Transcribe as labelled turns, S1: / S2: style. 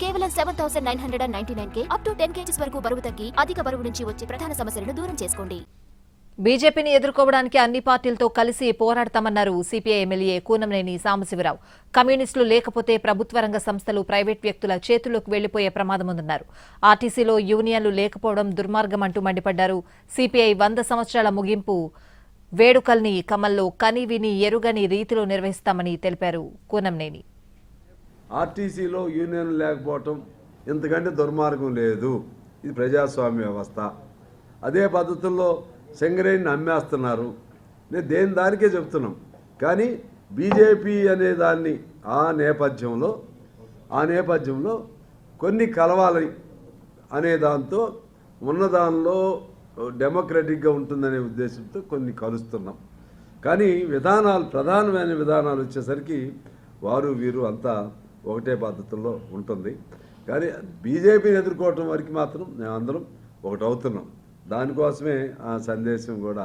S1: కేవలం 7,999K up to 10 kgs వరకు బరువు తగ్గి అధిక బరువు నుంచి వచ్చే ప్రధాన సమస్యలను దూరం చేసుకోండి.
S2: బీజేపీని ఎదుర్కోవడానికి అన్ని పార్టీలతో కలిసి పోరాడతామన్నారు సిపిఐ ఎమ్మెల్యే కూనంనేని సాంబశివరావు. కమ్యూనిస్టులు లేకపోతే ప్రభుత్వ రంగ సంస్థలు ప్రైవేట్ వ్యక్తుల చేతుల్లోకి వెళ్లిపోయే ప్రమాదం ఉందన్నారు. ఆర్టీసీలో యూనియన్లు లేకపోవడం దుర్మార్గం అంటూ మండిపడ్డారు. సిపిఐ 100 సంవత్సరాల ముగింపు వేడుకల్ని ఖమ్మంలో కనివిని ఎరుగని రీతిలో నిర్వహిస్తామని తెలిపారు కూనంనేని.
S3: ఆర్టీసీలో యూనియన్ లేకపోవటం ఇంతకంటే దుర్మార్గం లేదు. ఇది ప్రజాస్వామ్య వ్యవస్థ. అదే పద్ధతుల్లో సింగరేణిని అమ్మేస్తున్నారు. నేను దేని దానికే చెప్తున్నాం. కానీ బీజేపీ అనే దాన్ని ఆ నేపథ్యంలో కొన్ని కలవాలి అనే దాంతో ఉన్నదానిలో డెమోక్రటిక్గా ఉంటుందనే ఉద్దేశంతో కొన్ని కలుస్తున్నాం. కానీ ప్రధానమైన విధానాలు వచ్చేసరికి వీరు అంతా ఒకటే పద్ధతుల్లో ఉంటుంది. కానీ బీజేపీని ఎదుర్కోవటం వరకు మాత్రం మేమందరం ఒకటవుతున్నాం. దానికోసమే ఆ సందేశం కూడా